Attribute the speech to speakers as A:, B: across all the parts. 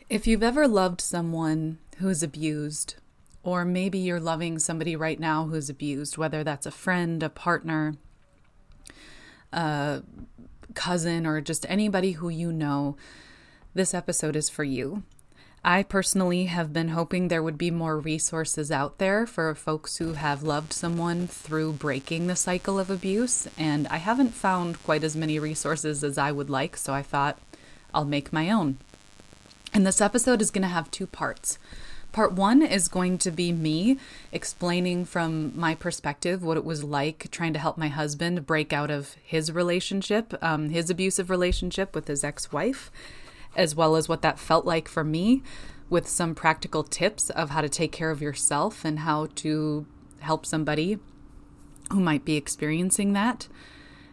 A: If you've ever loved someone who's abused, or maybe you're loving somebody right now who's abused, whether that's a friend, a partner, a cousin, or just anybody who you know, this episode is for you. I personally have been hoping there would be more resources out there for folks who have loved someone through breaking the cycle of abuse, and I haven't found quite as many resources as I would like, so I thought I'll make my own. And this episode is going to have two parts. Part one is going to be me explaining from my perspective what it was like trying to help my husband break out of his relationship, his abusive relationship with his ex-wife, as well as what that felt like for me, with some practical tips of how to take care of yourself and how to help somebody who might be experiencing that.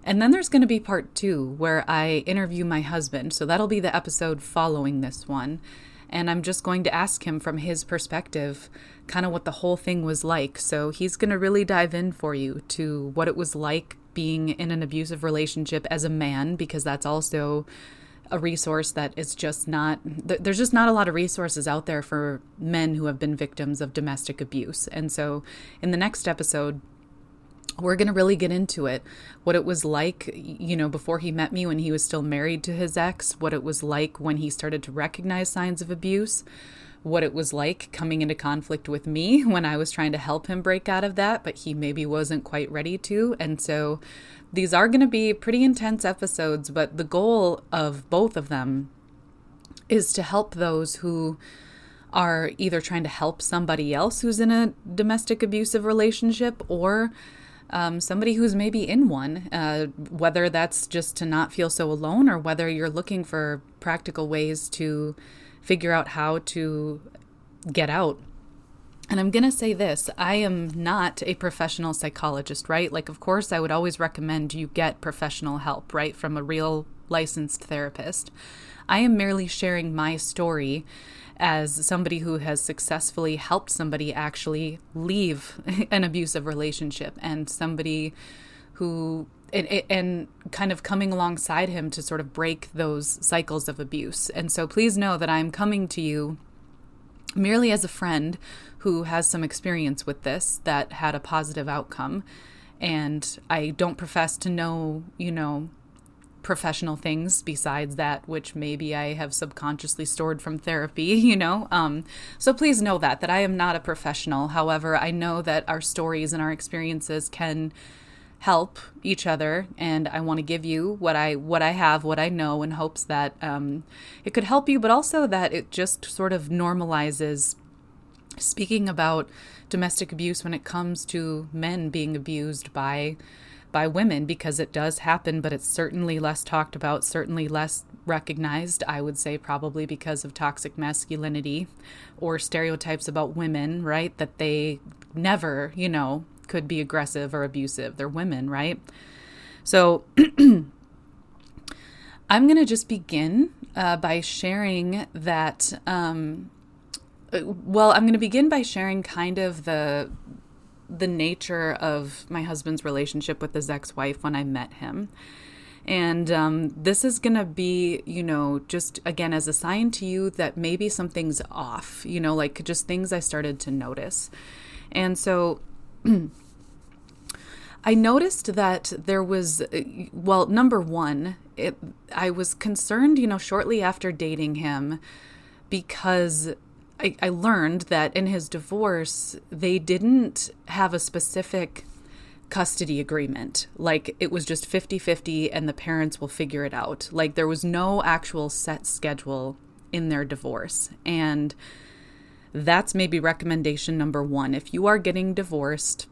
A: And then there's going to be part two where I interview my husband. So that'll be the episode following this one. And I'm just going to ask him from his perspective kind of what the whole thing was like. So he's going to really dive in for you to what it was like being in an abusive relationship as a man, because that's also a resource that is just not, there's just not a lot of resources out there for men who have been victims of domestic abuse. And so in the next episode, we're going to really get into it, what it was like, before he met me when he was still married to his ex, what it was like when he started to recognize signs of abuse, what it was like coming into conflict with me when I was trying to help him break out of that, but he maybe wasn't quite ready to. And so these are going to be pretty intense episodes, but the goal of both of them is to help those who are either trying to help somebody else who's in a domestic abusive relationship, or somebody who's maybe in one, whether that's just to not feel so alone, or whether you're looking for practical ways to figure out how to get out. And I'm going to say this, I am not a professional psychologist, right? Like, of course, I would always recommend you get professional help, right, from a real licensed therapist. I am merely sharing my story as somebody who has successfully helped somebody actually leave an abusive relationship, and somebody who, and kind of coming alongside him to sort of break those cycles of abuse. And so please know that I'm coming to you merely as a friend who has some experience with this that had a positive outcome. And I don't profess to know, professional things besides that which maybe I have subconsciously stored from therapy, So please know that I am not a professional. However, I know that our stories and our experiences can help each other, and I want to give you what I have, what I know, in hopes that it could help you, but also that it just sort of normalizes speaking about domestic abuse when it comes to men being abused by women, because it does happen, but it's certainly less talked about, certainly less recognized, I would say, probably because of toxic masculinity or stereotypes about women, right? That they never, could be aggressive or abusive. They're women, right? So I'm going to just begin by sharing that, I'm going to begin by sharing kind of the nature of my husband's relationship with his ex-wife when I met him. And this is going to be, just again, as a sign to you that maybe something's off, like just things I started to notice. And so I noticed that there was, number one, I was concerned, shortly after dating him, because I learned that in his divorce, they didn't have a specific custody agreement. Like, it was just 50-50 and the parents will figure it out. Like, there was no actual set schedule in their divorce. And that's maybe recommendation number one. If you are getting divorced,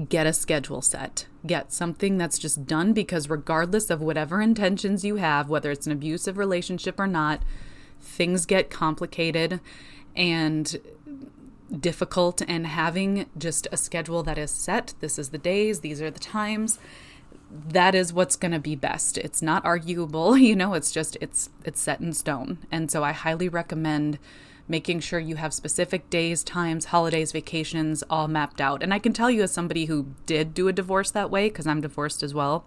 A: get a schedule set. Get something that's just done, because regardless of whatever intentions you have, whether it's an abusive relationship or not, things get complicated and difficult, and having just a schedule that is set, this is the days, these are the times, that is what's going to be best. It's not arguable, it's just, it's set in stone. And so I highly recommend making sure you have specific days, times, holidays, vacations all mapped out. And I can tell you, as somebody who did do a divorce that way, because I'm divorced as well,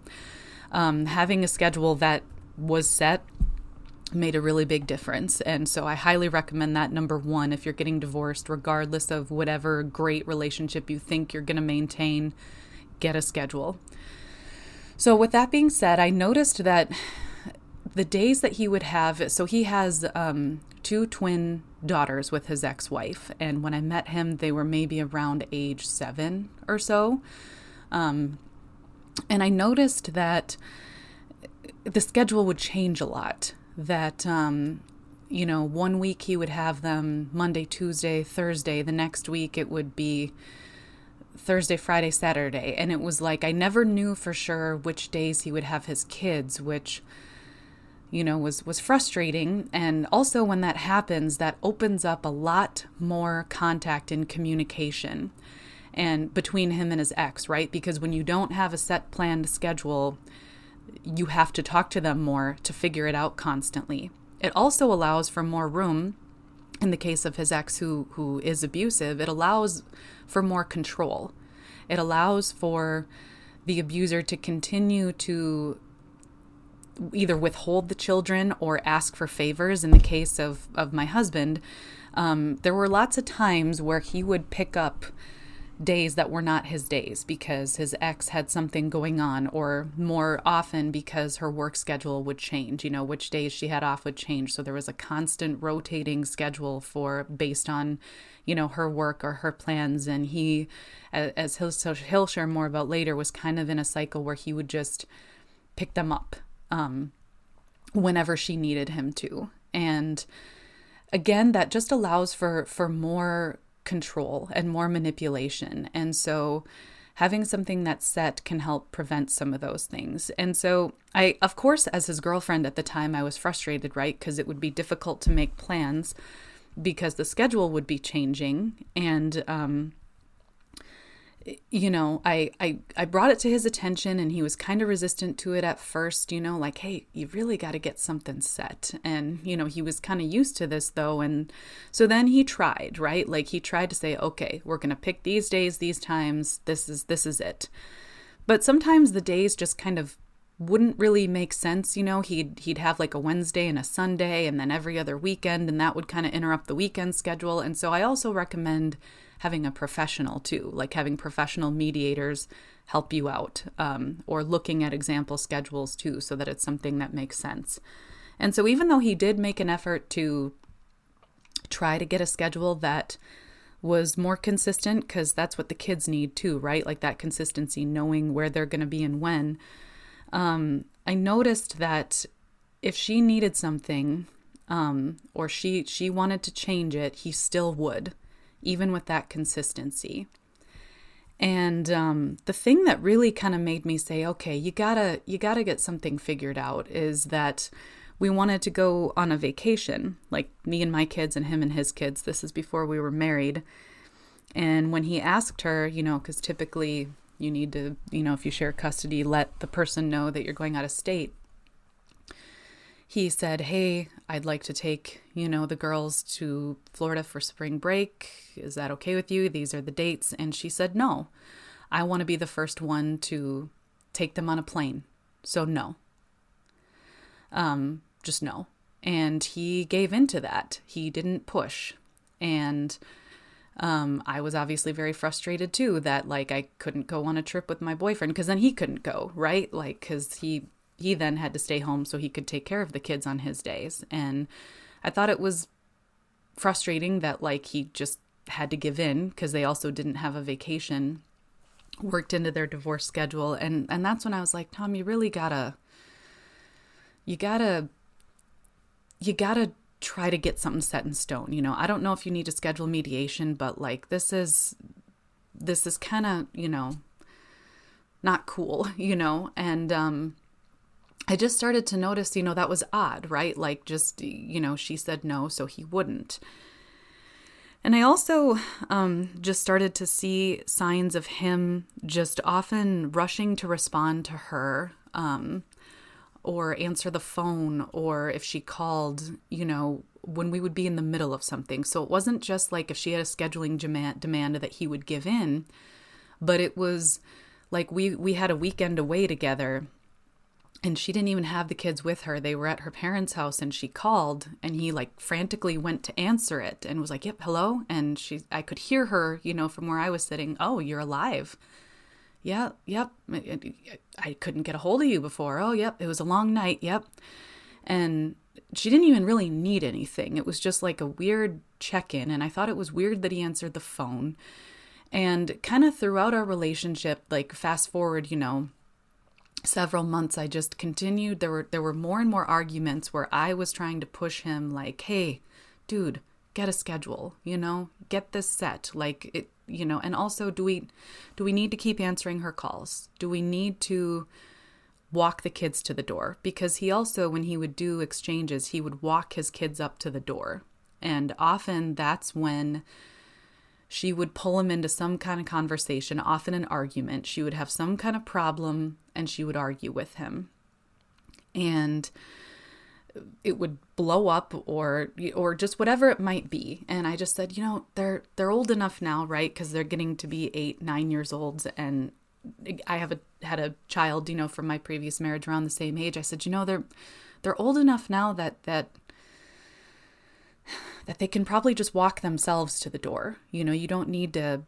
A: having a schedule that was set made a really big difference. And so I highly recommend that, number one, if you're getting divorced, regardless of whatever great relationship you think you're going to maintain, get a schedule. So with that being said, I noticed that the days that he would have, so he has two twin daughters with his ex-wife. And when I met him, they were maybe around age 7 or so. And I noticed that the schedule would change a lot. That, 1 week he would have them Monday, Tuesday, Thursday. The next week it would be Thursday, Friday, Saturday. And it was like I never knew for sure which days he would have his kids, which, was frustrating. And also when that happens, that opens up a lot more contact and communication and between him and his ex, right? Because when you don't have a set planned schedule, you have to talk to them more to figure it out constantly. It also allows for more room. In the case of his ex who is abusive, it allows for more control. It allows for the abuser to continue to either withhold the children or ask for favors. In the case of my husband, there were lots of times where he would pick up days that were not his days because his ex had something going on, or more often because her work schedule would change, which days she had off would change. So there was a constant rotating schedule based on, her work or her plans. And he, as he'll share more about later, was kind of in a cycle where he would just pick them up whenever she needed him to. And again, that just allows for more control and more manipulation. And so having something that's set can help prevent some of those things. And so I, of course, as his girlfriend at the time, I was frustrated, right? Because it would be difficult to make plans because the schedule would be changing. And, I brought it to his attention and he was kind of resistant to it at first, like, hey, you really got to get something set. And, he was kind of used to this though. And so then he tried, right? Like he tried to say, okay, we're going to pick these days, these times, this is it. But sometimes the days just kind of wouldn't really make sense. He'd have like a Wednesday and a Sunday and then every other weekend, and that would kind of interrupt the weekend schedule. And so I also recommend having a professional too, like having professional mediators help you out, or looking at example schedules too, so that it's something that makes sense. And so even though he did make an effort to try to get a schedule that was more consistent, because that's what the kids need too, right? Like that consistency, knowing where they're going to be and when. I noticed that if she needed something, or she wanted to change it, he still would, even with that consistency. And the thing that really kind of made me say, okay, you gotta get something figured out, is that we wanted to go on a vacation, like me and my kids and him and his kids. This is before we were married. And when he asked her, because typically you need to, if you share custody, let the person know that you're going out of state. He said, hey, I'd like to take, the girls to Florida for spring break. Is that okay with you? These are the dates. And she said, no, I want to be the first one to take them on a plane. So no. Just no. And he gave into that. He didn't push. And I was obviously very frustrated too, that like I couldn't go on a trip with my boyfriend because then he couldn't go, right? Like, because he then had to stay home so he could take care of the kids on his days. And I thought it was frustrating that like he just had to give in because they also didn't have a vacation worked into their divorce schedule. And that's when I was like, Tom, you really gotta try to get something set in stone. I don't know if you need to schedule mediation, but like this is kind of, not cool, and I just started to notice, that was odd, right? Like just, she said no, so he wouldn't. And I also just started to see signs of him just often rushing to respond to her, or answer the phone, or if she called, when we would be in the middle of something. So it wasn't just like if she had a scheduling demand that he would give in, but it was like we had a weekend away together. And she didn't even have the kids with her. They were at her parents' house, and she called, and he like frantically went to answer it and was like, "Yep, hello." And I could hear her, from where I was sitting. "Oh, you're alive." "Yeah, yep. I couldn't get a hold of you before." "Oh, yep. It was a long night." "Yep." And she didn't even really need anything. It was just like a weird check-in. And I thought it was weird that he answered the phone. And kind of throughout our relationship, like fast forward, several months, I just continued. There were more and more arguments where I was trying to push him like, "Hey, dude, get a schedule, get this set." Like it, and also do we need to keep answering her calls? Do we need to walk the kids to the door? Because he also, when he would do exchanges, he would walk his kids up to the door. And often that's when she would pull him into some kind of conversation, often an argument. She would have some kind of problem and she would argue with him. And it would blow up or just whatever it might be. And I just said, they're old enough now, right? Because they're getting to be 8, 9 years old. And I had a child, from my previous marriage around the same age. I said, they're old enough now that they can probably just walk themselves to the door. You don't need to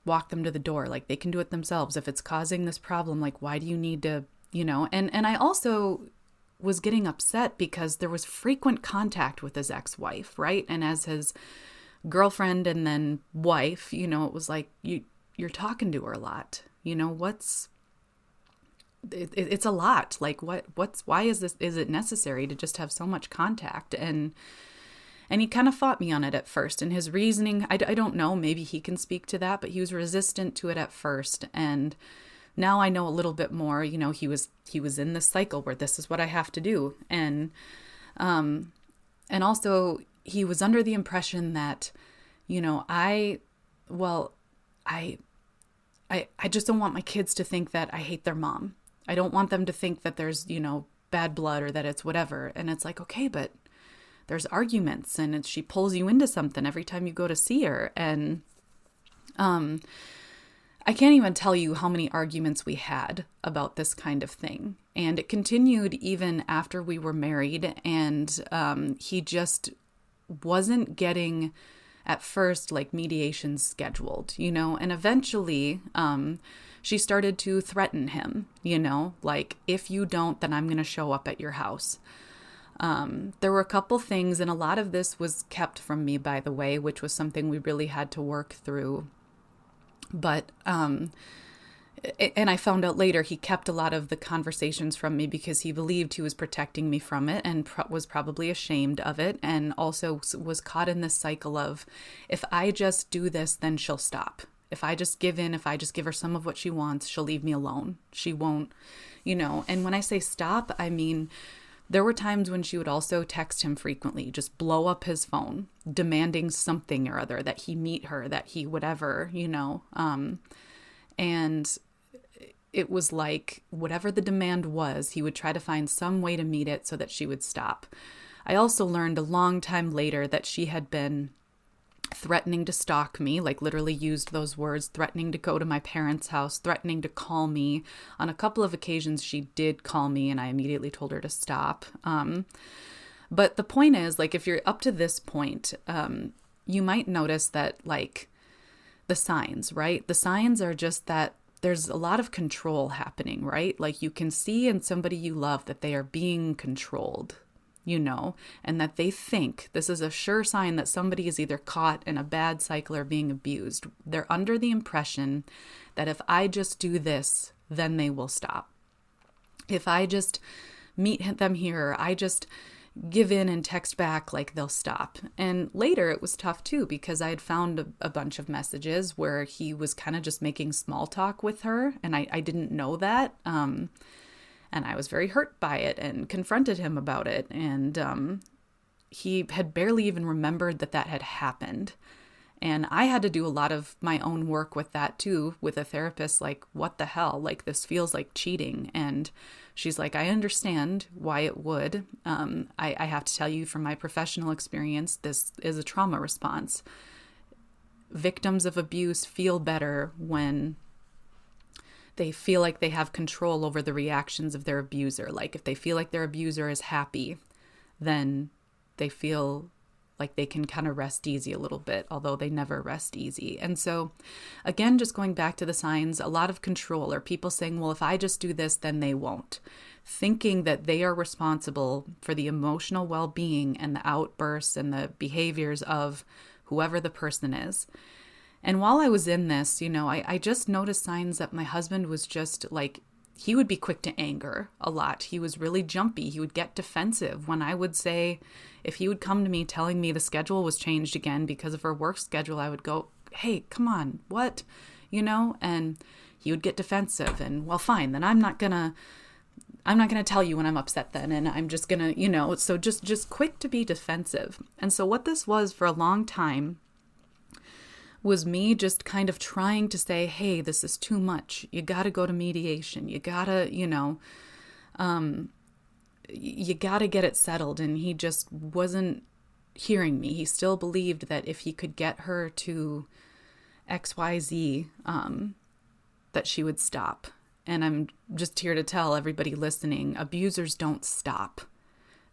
A: walk them to the door. Like they can do it themselves. If it's causing this problem, like why do you need to, and I also was getting upset because there was frequent contact with his ex-wife, right? And as his girlfriend and then wife, it was like, you're talking to her a lot. It's a lot. Like why is it necessary to just have so much contact? And he kind of fought me on it at first. And his reasoning, I don't know, maybe he can speak to that, but he was resistant to it at first. And now I know a little bit more. He was in this cycle where this is what I have to do. And also he was under the impression that, I just don't want my kids to think that I hate their mom. I don't want them to think that there's, bad blood or that it's whatever. And it's like, okay, but there's arguments and she pulls you into something every time you go to see her. And I can't even tell you how many arguments we had about this kind of thing. And it continued even after we were married. And he just wasn't getting, at first, like mediation scheduled, and eventually she started to threaten him, like, if you don't, then I'm going to show up at your house. There were a couple things, and a lot of this was kept from me, by the way, which was something we really had to work through. But, and I found out later he kept a lot of the conversations from me because he believed he was protecting me from it and was probably ashamed of it. And also was caught in this cycle of, if I just do this, then she'll stop. If I just give in, if I just give her some of what she wants, she'll leave me alone. She won't, and when I say stop, I mean, there were times when she would also text him frequently, just blow up his phone, demanding something or other, that he meet her, that he whatever, and it was like whatever the demand was, he would try to find some way to meet it so that she would stop. I also learned a long time later that she had been threatening to stalk me, like literally used those words, threatening to go to my parents' house, threatening to call me. On a couple of occasions, she did call me and I immediately told her to stop. But the point is, like, if you're up to this point, you might notice that, like, the signs, right? The signs are just that there's a lot of control happening, right? Like, you can see in somebody you love that they are being controlled, and that they think this is a sure sign that somebody is either caught in a bad cycle or being abused. They're under the impression that if I just do this, then they will stop. If I just meet them here, I just give in and text back, like, they'll stop. And later it was tough too, because I had found a bunch of messages where he was kind of just making small talk with her, and I didn't know that. And I was very hurt by it and confronted him about it. And he had barely even remembered that had happened. And I had to do a lot of my own work with that too, with a therapist, like, what the hell? Like, this feels like cheating. And she's like, I understand why it would. I have to tell you from my professional experience, this is a trauma response. Victims of abuse feel better when they feel like they have control over the reactions of their abuser. Like if they feel like their abuser is happy, then they feel like they can kind of rest easy a little bit, although they never rest easy. And so again, just going back to the signs, a lot of control, or people saying, well, if I just do this, then they won't. Thinking that they are responsible for the emotional well-being and the outbursts and the behaviors of whoever the person is. And while I was in this, I just noticed signs that my husband was just like, he would be quick to anger a lot. He was really jumpy. He would get defensive when I would say, if he would come to me telling me the schedule was changed again because of her work schedule, I would go, hey, come on, what? And he would get defensive and, well, fine, then I'm not gonna tell you when I'm upset then. And I'm just gonna, so just quick to be defensive. And so what this was for a long time was me just kind of trying to say, hey, this is too much. You got to go to mediation. You got to, you got to get it settled. And he just wasn't hearing me. He still believed that if he could get her to XYZ, that she would stop. And I'm just here to tell everybody listening, abusers don't stop.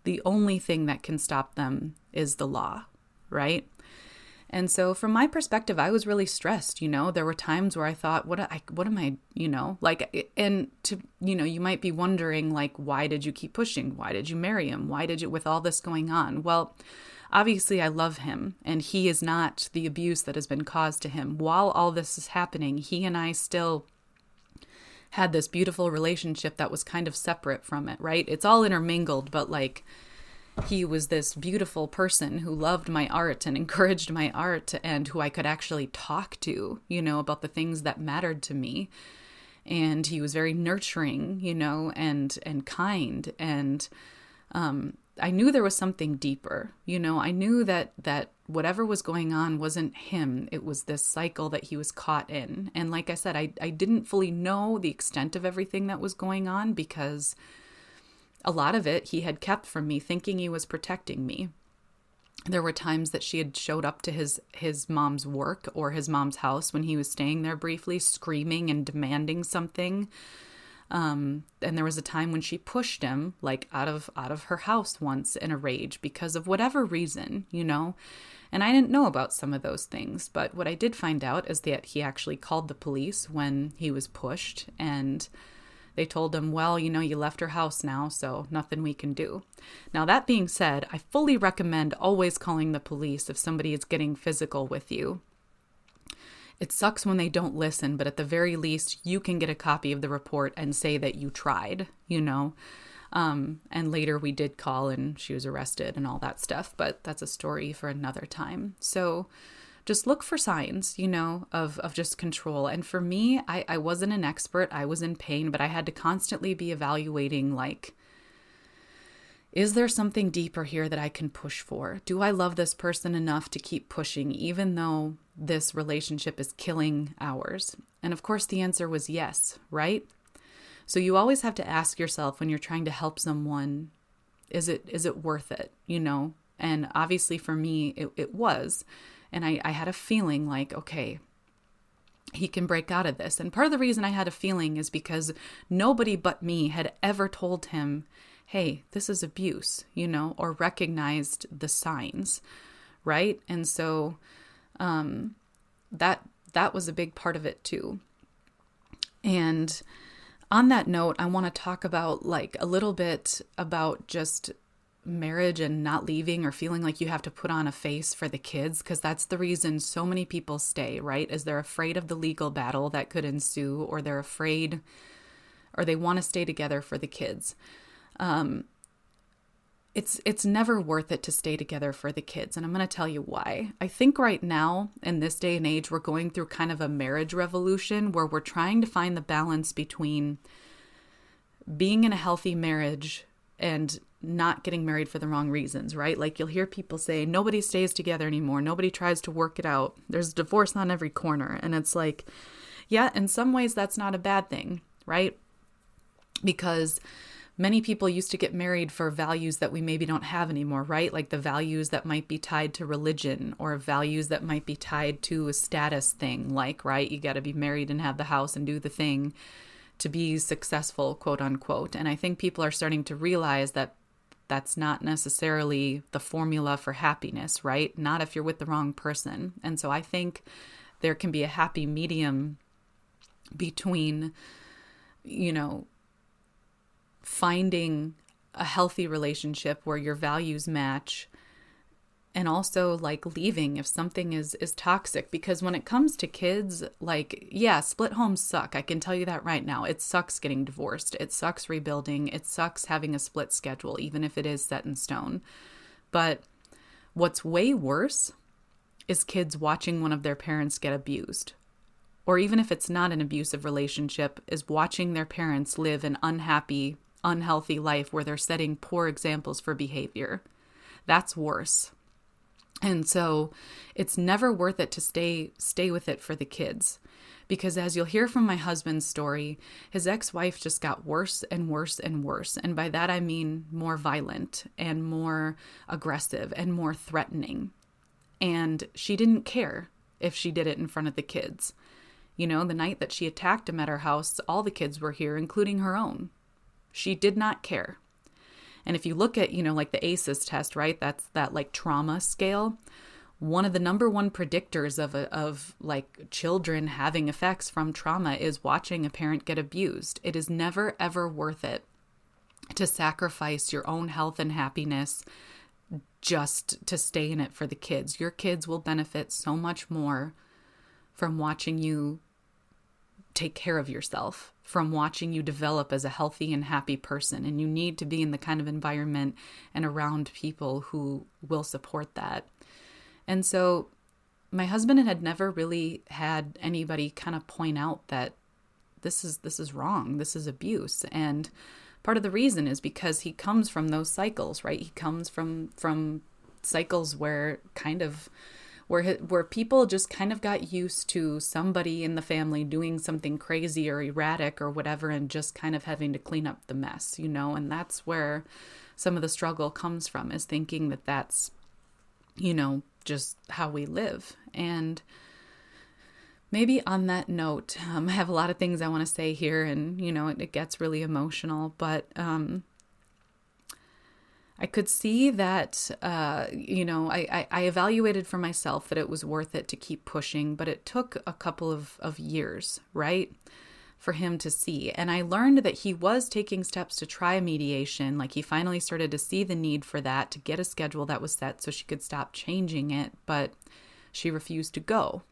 A: The only thing that can stop them is the law, right? And so from my perspective, I was really stressed, there were times where I thought, what am I, and to, you might be wondering, like, why did you keep pushing? Why did you marry him? Why did you, with all this going on? Well, obviously I love him, and he is not the abuse that has been caused to him. While all this is happening, he and I still had this beautiful relationship that was kind of separate from it, right? It's all intermingled, but like, he was this beautiful person who loved my art and encouraged my art, and who I could actually talk to, about the things that mattered to me. And he was very nurturing, and kind. And I knew there was something deeper. I knew that whatever was going on wasn't him. It was this cycle that he was caught in. And like I said, I didn't fully know the extent of everything that was going on, because a lot of it he had kept from me, thinking he was protecting me. There were times that she had showed up to his mom's work or his mom's house when he was staying there briefly, screaming and demanding something. And there was a time when she pushed him, like out of her house once in a rage because of whatever reason, And I didn't know about some of those things, but what I did find out is that he actually called the police when he was pushed, and they told him, well, you left her house now, so nothing we can do. Now, that being said, I fully recommend always calling the police if somebody is getting physical with you. It sucks when they don't listen, but at the very least, you can get a copy of the report and say that you tried, And later we did call and she was arrested and all that stuff, but that's a story for another time. So just look for signs, of just control. And for me, I wasn't an expert. I was in pain, but I had to constantly be evaluating, like, is there something deeper here that I can push for? Do I love this person enough to keep pushing, even though this relationship is killing ours? And of course, the answer was yes, right? So you always have to ask yourself when you're trying to help someone, is it worth it, And obviously for me, it was. And I had a feeling like, okay, he can break out of this. And part of the reason I had a feeling is because nobody but me had ever told him, hey, this is abuse, or recognized the signs, right? And so that was a big part of it too. And on that note, I want to talk about like a little bit about just marriage and not leaving or feeling like you have to put on a face for the kids, because that's the reason so many people stay, right? Is they're afraid of the legal battle that could ensue, or they're afraid, or they want to stay together for the kids. It's never worth it to stay together for the kids, and I'm going to tell you why. I think right now in this day and age, we're going through kind of a marriage revolution where we're trying to find the balance between being in a healthy marriage and not getting married for the wrong reasons, right? Like you'll hear people say, nobody stays together anymore. Nobody tries to work it out. There's divorce on every corner. And it's like, yeah, in some ways that's not a bad thing, right? Because many people used to get married for values that we maybe don't have anymore, right? Like the values that might be tied to religion, or values that might be tied to a status thing, like, right, you got to be married and have the house and do the thing. to be successful, quote unquote. And I think people are starting to realize that that's not necessarily the formula for happiness, right? Not if you're with the wrong person. And so I think there can be a happy medium between, finding a healthy relationship where your values match, and also like leaving if something is toxic. Because when it comes to kids, like, yeah, split homes suck. I can tell you that right now. It sucks getting divorced. It sucks rebuilding. It sucks having a split schedule, even if it is set in stone. But what's way worse is kids watching one of their parents get abused. Or even if it's not an abusive relationship, is watching their parents live an unhappy, unhealthy life where they're setting poor examples for behavior. That's worse. And so it's never worth it to stay with it for the kids. Because as you'll hear from my husband's story, his ex-wife just got worse and worse and worse. And by that I mean more violent and more aggressive and more threatening. And she didn't care if she did it in front of the kids. The night that she attacked him at her house, all the kids were here, including her own. She did not care. And if you look at, like the ACEs test, right? That's that like trauma scale. One of the number one predictors of like children having effects from trauma is watching a parent get abused. It is never, ever worth it to sacrifice your own health and happiness just to stay in it for the kids. Your kids will benefit so much more from watching you take care of yourself, from watching you develop as a healthy and happy person. And you need to be in the kind of environment and around people who will support that. And so my husband had never really had anybody kind of point out that this is wrong. This is abuse. And part of the reason is because he comes from those cycles, right? He comes from cycles where people just kind of got used to somebody in the family doing something crazy or erratic or whatever, and just kind of having to clean up the mess, and that's where some of the struggle comes from, is thinking that that's, just how we live. And maybe on that note, I have a lot of things I want to say here, and, it gets really emotional, but, I could see that, I evaluated for myself that it was worth it to keep pushing, but it took a couple of years, right, for him to see. And I learned that he was taking steps to try a mediation. Like, he finally started to see the need for that, to get a schedule that was set so she could stop changing it, but she refused to go.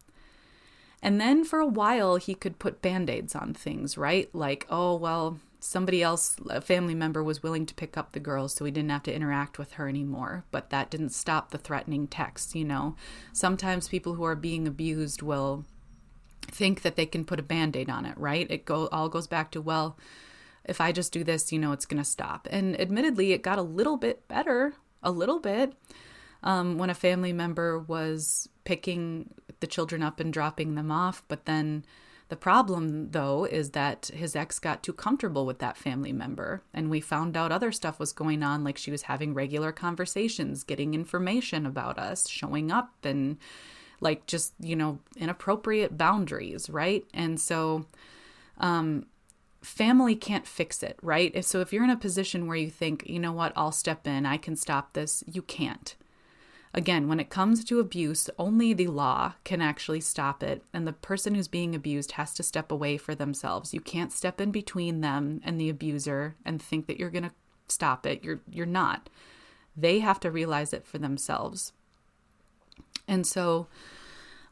A: And then for a while, he could put Band-Aids on things, right? Like, oh, well, somebody else, a family member, was willing to pick up the girls so he didn't have to interact with her anymore. But that didn't stop the threatening texts, Sometimes people who are being abused will think that they can put a Band-Aid on it, right? It all goes back to, well, if I just do this, it's going to stop. And admittedly, it got a little bit better, when a family member was picking the children up and dropping them off. But then the problem, though, is that his ex got too comfortable with that family member. And we found out other stuff was going on, like she was having regular conversations, getting information about us, showing up, and like just, inappropriate boundaries, right? And so family can't fix it, right? So if you're in a position where you think, you know what, I'll step in, I can stop this, you can't. Again, when it comes to abuse, only the law can actually stop it, and the person who's being abused has to step away for themselves. You can't step in between them and the abuser and think that you're going to stop it. You're not. They have to realize it for themselves. And so,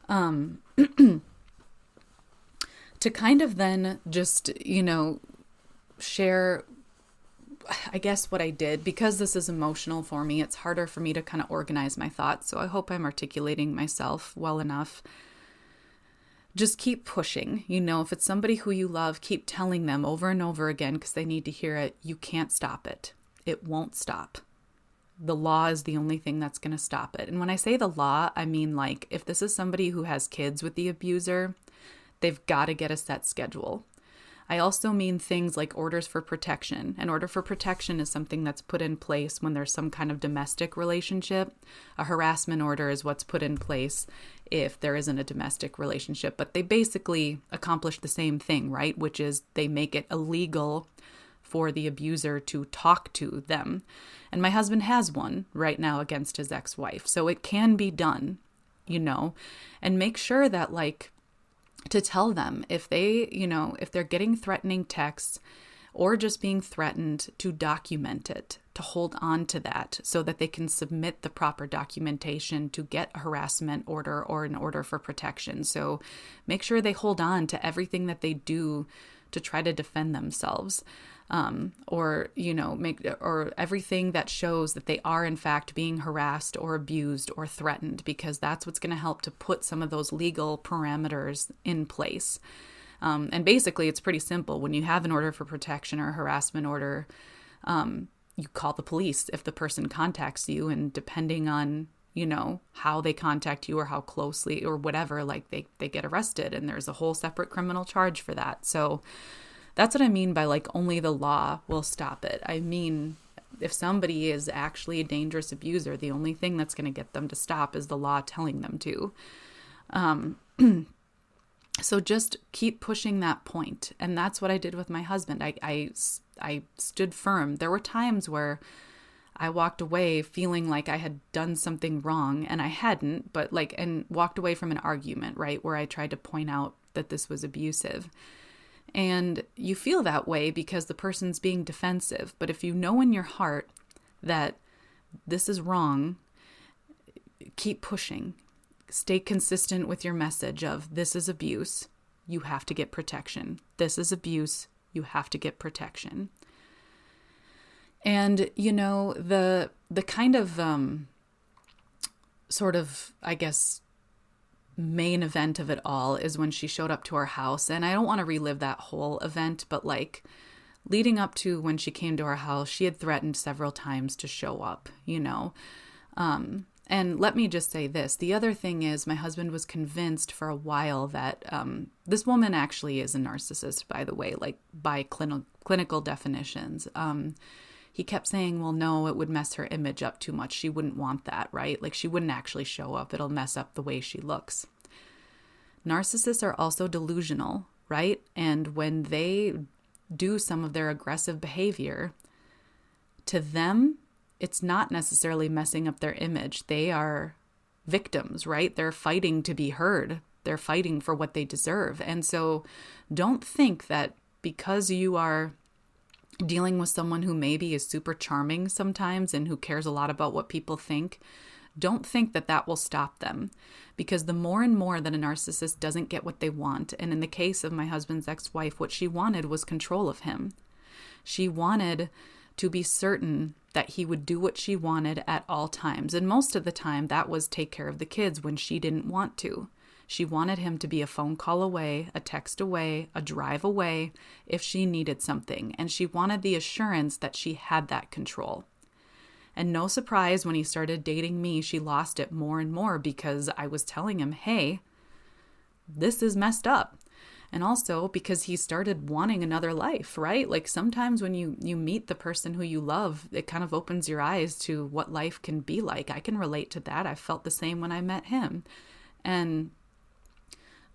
A: to kind of then just, share, I guess, what I did, because this is emotional for me, it's harder for me to kind of organize my thoughts. So I hope I'm articulating myself well enough. Just keep pushing. If it's somebody who you love, keep telling them over and over again, because they need to hear it. You can't stop it. It won't stop. The law is the only thing that's going to stop it. And when I say the law, I mean, like, if this is somebody who has kids with the abuser, they've got to get a set schedule. I also mean things like orders for protection. An order for protection is something that's put in place when there's some kind of domestic relationship. A harassment order is what's put in place if there isn't a domestic relationship. But they basically accomplish the same thing, right? Which is they make it illegal for the abuser to talk to them. And my husband has one right now against his ex-wife. So it can be done, and make sure that to tell them if they, if they're getting threatening texts or just being threatened, to document it, to hold on to that so that they can submit the proper documentation to get a harassment order or an order for protection. So make sure they hold on to everything that they do to try to defend themselves. Or everything that shows that they are in fact being harassed or abused or threatened, because that's what's going to help to put some of those legal parameters in place. And basically it's pretty simple. When you have an order for protection or a harassment order, you call the police if the person contacts you, and depending on, how they contact you or how closely or whatever, they get arrested, and there's a whole separate criminal charge for that. So that's what I mean by only the law will stop it. I mean, if somebody is actually a dangerous abuser, the only thing that's going to get them to stop is the law telling them to. So just keep pushing that point. And that's what I did with my husband. I stood firm. There were times where I walked away feeling like I had done something wrong, and I hadn't, but and walked away from an argument, right, where I tried to point out that this was abusive. And you feel that way because the person's being defensive. But if you know in your heart that this is wrong, keep pushing. Stay consistent with your message of this is abuse, you have to get protection. This is abuse, you have to get protection. And, the kind of sort of, I guess, main event of it all is when she showed up to our house. And I don't want to relive that whole event, but leading up to when she came to our house, she had threatened several times to show up, and let me just say this. The other thing is my husband was convinced for a while that this woman actually is a narcissist, by the way, by clinical definitions. He kept saying, well, no, it would mess her image up too much. She wouldn't want that, right? She wouldn't actually show up. It'll mess up the way she looks. Narcissists are also delusional, right? And when they do some of their aggressive behavior, to them, it's not necessarily messing up their image. They are victims, right? They're fighting to be heard. They're fighting for what they deserve. And so don't think that because you are dealing with someone who maybe is super charming sometimes and who cares a lot about what people think, don't think that that will stop them. Because the more and more that a narcissist doesn't get what they want, and in the case of my husband's ex-wife, what she wanted was control of him. She wanted to be certain that he would do what she wanted at all times. And most of the time that was take care of the kids when she didn't want to. She wanted him to be a phone call away, a text away, a drive away if she needed something. And she wanted the assurance that she had that control. And no surprise, when he started dating me, she lost it more and more because I was telling him, hey, this is messed up. And also because he started wanting another life, right? Sometimes when you meet the person who you love, it kind of opens your eyes to what life can be like. I can relate to that. I felt the same when I met him. And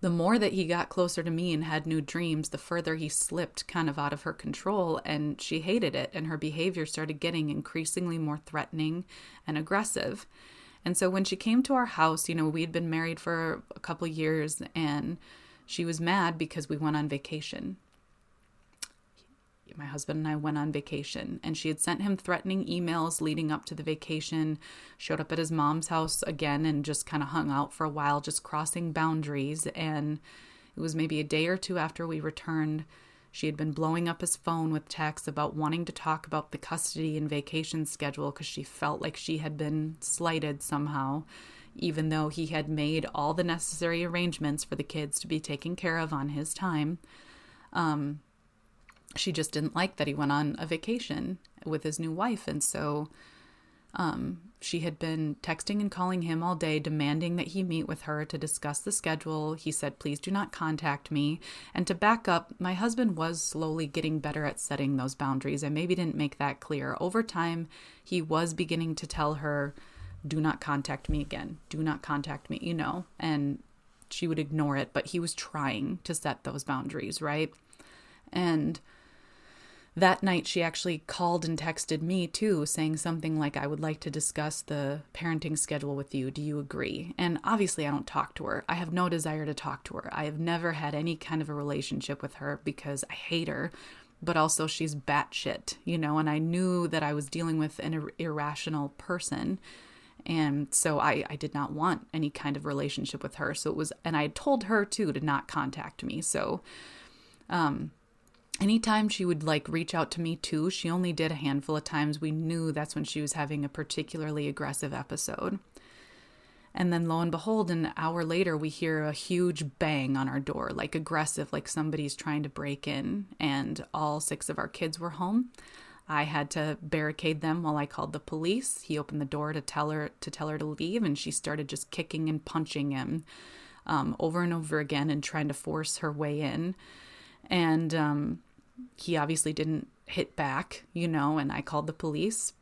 A: the more that he got closer to me and had new dreams, the further he slipped kind of out of her control, and she hated it. And her behavior started getting increasingly more threatening and aggressive. And so when she came to our house, we had been married for a couple years, and she was mad because we went on vacation. My husband and I went on vacation, and she had sent him threatening emails leading up to the vacation, showed up at his mom's house again and just kind of hung out for a while, just crossing boundaries. And it was maybe a day or two after we returned, she had been blowing up his phone with texts about wanting to talk about the custody and vacation schedule because she felt like she had been slighted somehow, even though he had made all the necessary arrangements for the kids to be taken care of on his time. She just didn't like that he went on a vacation with his new wife. And so She had been texting and calling him all day, demanding that he meet with her to discuss the schedule. He said, please do not contact me. And to back up, my husband was slowly getting better at setting those boundaries. I maybe didn't make that clear. Over time, he was beginning to tell her, do not contact me again. Do not contact me, and she would ignore it, but he was trying to set those boundaries, right? And that night, she actually called and texted me too, saying something like, I would like to discuss the parenting schedule with you. Do you agree? And obviously, I don't talk to her. I have no desire to talk to her. I have never had any kind of a relationship with her because I hate her, but also she's batshit, and I knew that I was dealing with an irrational person. And so I did not want any kind of relationship with her. So it was, and I told her too to not contact me. So, anytime she would reach out to me too, she only did a handful of times. We knew that's when she was having a particularly aggressive episode. And then lo and behold, an hour later, we hear a huge bang on our door, aggressive, like somebody's trying to break in. And all 6 of our kids were home. I had to barricade them while I called the police. He opened the door to tell her to leave, and she started just kicking and punching him over and over again and trying to force her way in. And he obviously didn't hit back, and I called the police,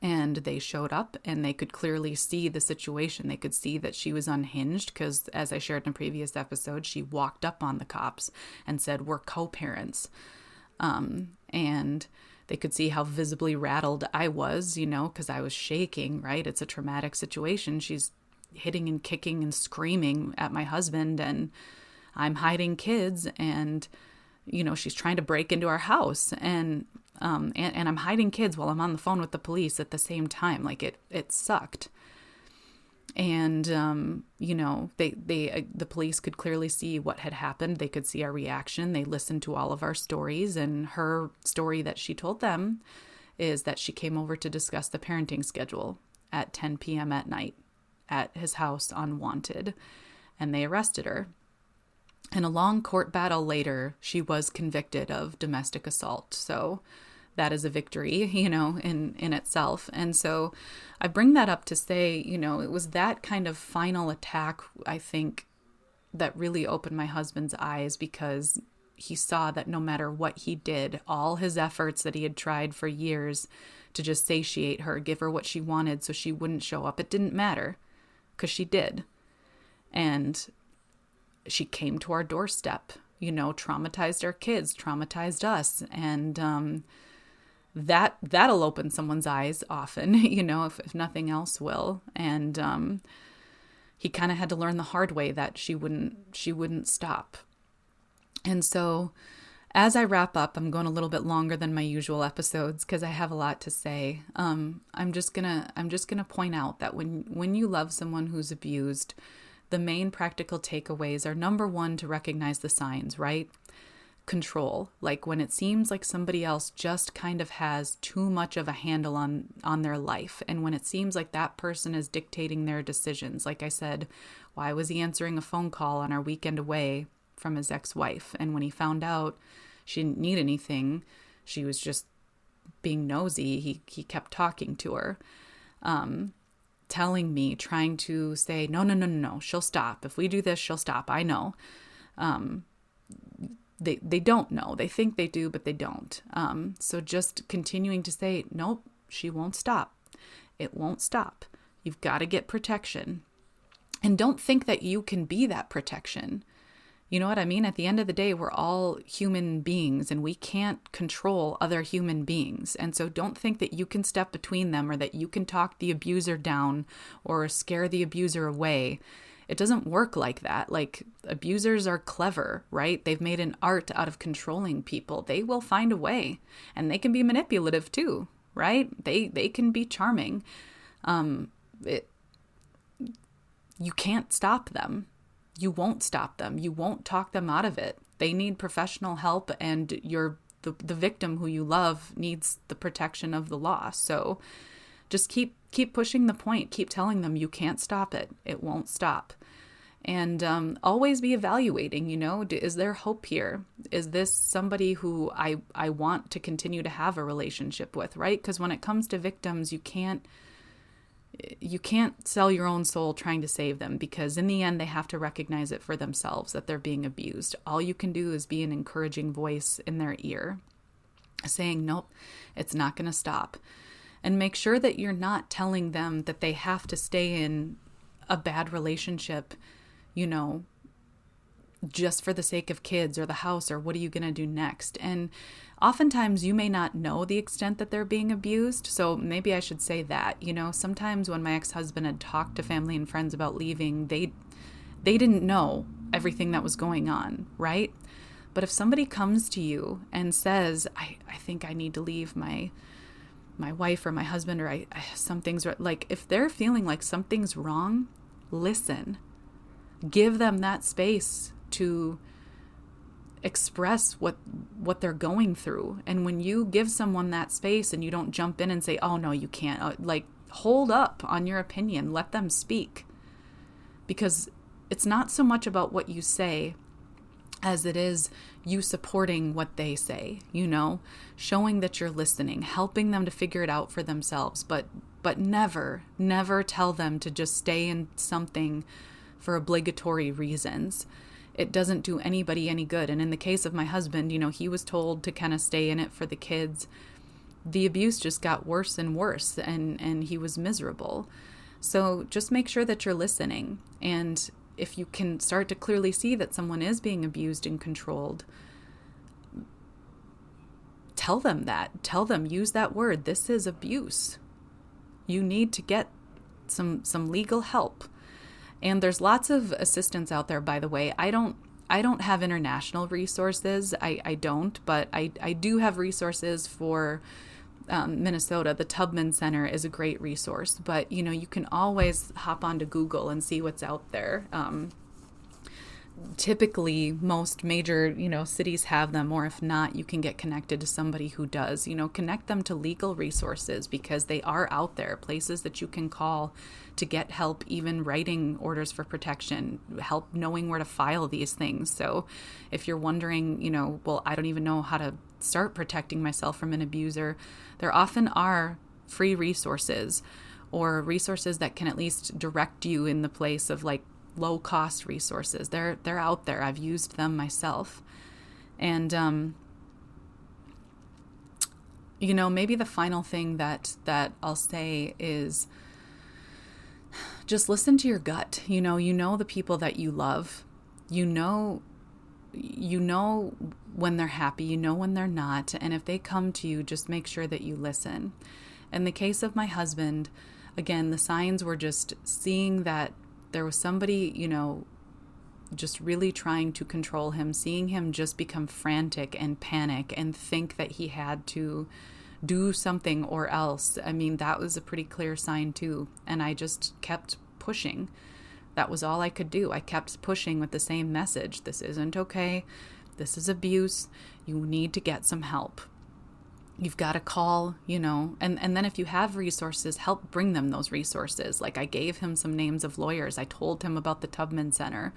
A: and they showed up, and they could clearly see the situation. They could see that she was unhinged because, as I shared in a previous episode, she walked up on the cops and said, we're co-parents. And they could see how visibly rattled I was, because I was shaking, right? It's a traumatic situation. She's hitting and kicking and screaming at my husband, and I'm hiding kids, and, she's trying to break into our house, and I'm hiding kids while I'm on the phone with the police at the same time. It sucked. And, the police could clearly see what had happened. They could see our reaction. They listened to all of our stories. And her story that she told them is that she came over to discuss the parenting schedule at 10 p.m. at night at his house unwanted. And they arrested her. And a long court battle later, she was convicted of domestic assault. So that is a victory, in itself. And so I bring that up to say, it was that kind of final attack, I think, that really opened my husband's eyes, because he saw that no matter what he did, all his efforts that he had tried for years to just satiate her, give her what she wanted so she wouldn't show up, it didn't matter, because she did. And she came to our doorstep, traumatized our kids, traumatized us. And that'll open someone's eyes often, if nothing else will. And he kind of had to learn the hard way that she wouldn't stop. And so as I wrap up, I'm going a little bit longer than my usual episodes because I have a lot to say. I'm just gonna point out that when you love someone who's abused, the main practical takeaways are, number one, to recognize the signs, right? Control, like when it seems like somebody else just kind of has too much of a handle on their life, and when it seems like that person is dictating their decisions. Like I said, why was he answering a phone call on our weekend away from his ex-wife? And when he found out she didn't need anything, she was just being nosy, he kept talking to her, telling me, trying to say, no, she'll stop. If we do this, she'll stop. I know. They don't know. They think they do, but they don't. So just continuing to say, nope, she won't stop. It won't stop. You've got to get protection. And don't think that you can be that protection. You know what I mean? At the end of the day, we're all human beings and we can't control other human beings. And so don't think that you can step between them or that you can talk the abuser down or scare the abuser away. It doesn't work like that. Like, abusers are clever, right? They've made an art out of controlling people. They will find a way, and they can be manipulative too, right? They can be charming. You can't stop them. You won't stop them. You won't talk them out of it. They need professional help, and the victim who you love needs the protection of the law. So just keep pushing the point. Keep telling them you can't stop it. It won't stop. And always be evaluating, is there hope here? Is this somebody who I want to continue to have a relationship with, right? Because when it comes to victims, you can't you can't sell your own soul trying to save them, because in the end they have to recognize it for themselves that they're being abused. All you can do is be an encouraging voice in their ear, saying, nope, it's not going to stop. And make sure that you're not telling them that they have to stay in a bad relationship, just for the sake of kids or the house, or what are you going to do next? And oftentimes you may not know the extent that they're being abused. So maybe I should say that, sometimes when my ex-husband had talked to family and friends about leaving, they didn't know everything that was going on, right? But if somebody comes to you and says, I think I need to leave my wife or my husband, or something's like, if they're feeling like something's wrong, listen. Give them that space to express what they're going through. And when you give someone that space and you don't jump in and say, oh no, you can't, hold up on your opinion, let them speak. Because it's not so much about what you say as it is you supporting what they say, showing that you're listening, helping them to figure it out for themselves, but never tell them to just stay in something for obligatory reasons. It doesn't do anybody any good. And in the case of my husband, he was told to kind of stay in it for the kids. The abuse just got worse and worse, and he was miserable. So just make sure that you're listening. And if you can start to clearly see that someone is being abused and controlled, tell them that. Tell them, use that word. This is abuse. You need to get some legal help. And there's lots of assistance out there, by the way. I don't have international resources. I don't, but I do have resources for Minnesota. The Tubman Center is a great resource, but you can always hop onto Google and see what's out there. Typically, most major, cities have them, or if not, you can get connected to somebody who does. Connect them to legal resources, because they are out there, places that you can call to get help, even writing orders for protection, help knowing where to file these things. So if you're wondering, well, I don't even know how to start protecting myself from an abuser, there often are free resources, or resources that can at least direct you in the place of low cost resources. They're out there. I've used them myself. And maybe the final thing that I'll say is just listen to your gut. You know the people that you love. You know when they're happy, when they're not. And if they come to you, just make sure that you listen. In the case of my husband, again, the signs were just seeing that there was somebody, just really trying to control him, seeing him just become frantic and panic and think that he had to do something or else. I mean, that was a pretty clear sign too. And I just kept pushing. That was all I could do. I kept pushing with the same message. This isn't okay. This is abuse. You need to get some help. You've got to call, and then if you have resources, help bring them those resources. I gave him some names of lawyers. I told him about the Tubman Center,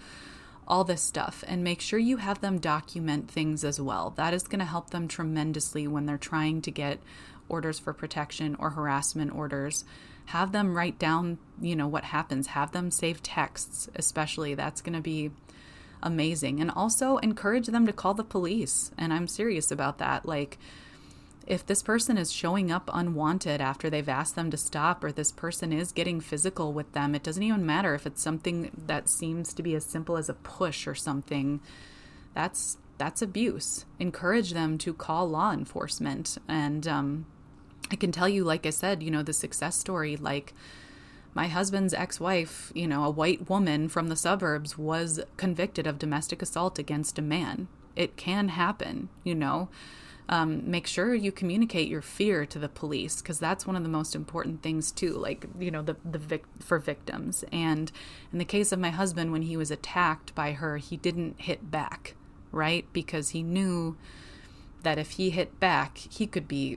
A: all this stuff, and make sure you have them document things as well. That is going to help them tremendously when they're trying to get orders for protection or harassment orders. Have them write down, what happens. Have them save texts, especially. That's going to be amazing. And also encourage them to call the police. And I'm serious about that. If this person is showing up unwanted after they've asked them to stop, or this person is getting physical with them, it doesn't even matter if it's something that seems to be as simple as a push or something. That's abuse. Encourage them to call law enforcement. And I can tell you, like I said, the success story, my husband's ex-wife, a white woman from the suburbs, was convicted of domestic assault against a man. It can happen, Make sure you communicate your fear to the police, because that's one of the most important things too, for victims. And in the case of my husband, when he was attacked by her, he didn't hit back, right? Because he knew that if he hit back, he could be,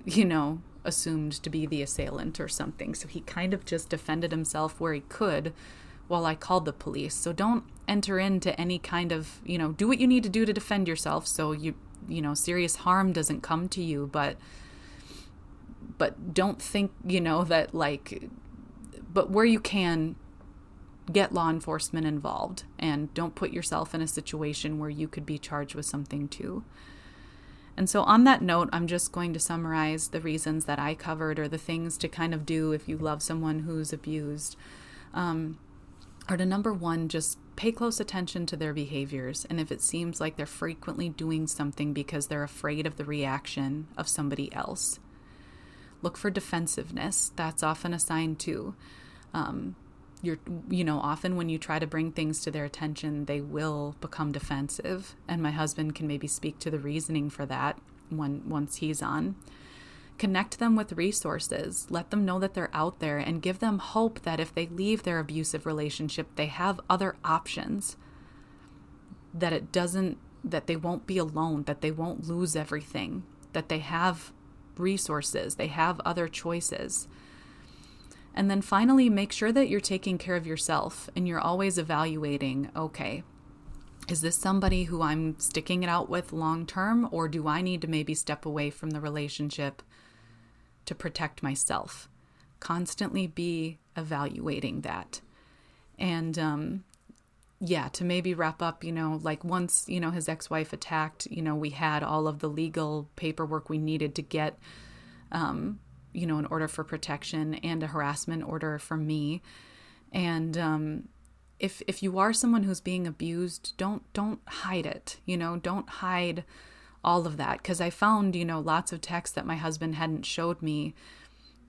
A: assumed to be the assailant or something. So he kind of just defended himself where he could while I called the police. So don't enter into any kind of, do what you need to do to defend yourself so serious harm doesn't come to you, but don't think, that but where you can, get law enforcement involved, and don't put yourself in a situation where you could be charged with something too. And so on that note, I'm just going to summarize the reasons that I covered, or the things to kind of do if you love someone who's abused. Or to number one, just pay close attention to their behaviors. And if it seems like they're frequently doing something because they're afraid of the reaction of somebody else, look for defensiveness. That's often a sign too. Often when you try to bring things to their attention, they will become defensive. And my husband can maybe speak to the reasoning for that once he's on. Connect them with resources. Let them know that they're out there, and give them hope that if they leave their abusive relationship, they have other options. That they won't be alone, that they won't lose everything, that they have resources, they have other choices. And then finally, make sure that you're taking care of yourself, and you're always evaluating, okay, is this somebody who I'm sticking it out with long term, or do I need to maybe step away from the relationship to protect myself? Constantly be evaluating that. And to maybe wrap up, once, his ex-wife attacked, we had all of the legal paperwork we needed to get an order for protection and a harassment order from me. And if you are someone who's being abused, don't hide it. Don't hide all of that, because I found lots of texts that my husband hadn't showed me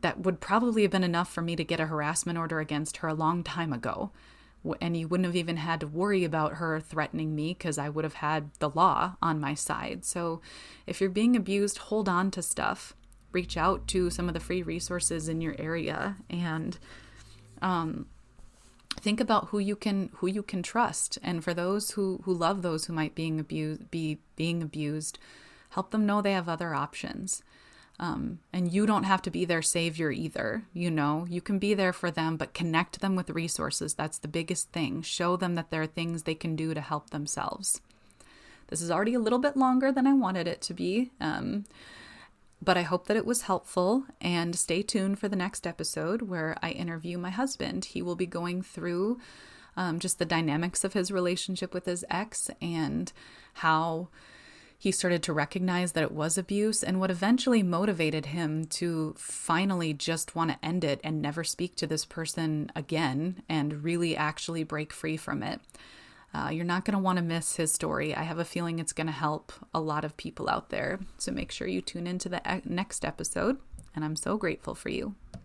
A: that would probably have been enough for me to get a harassment order against her a long time ago, and you wouldn't have even had to worry about her threatening me, because I would have had the law on my side. So if you're being abused, hold on to stuff. Reach out to some of the free resources in your area, and think about who you can trust. And for those who love those who might be being abused, help them know they have other options. And you don't have to be their savior either. You can be there for them, but connect them with resources. That's the biggest thing. Show them that there are things they can do to help themselves. This is already a little bit longer than I wanted it to be. But I hope that it was helpful, and stay tuned for the next episode where I interview my husband. He will be going through just the dynamics of his relationship with his ex, and how he started to recognize that it was abuse, and what eventually motivated him to finally just want to end it and never speak to this person again, and really actually break free from it. You're not going to want to miss his story. I have a feeling it's going to help a lot of people out there. So make sure you tune into the next episode, and I'm so grateful for you.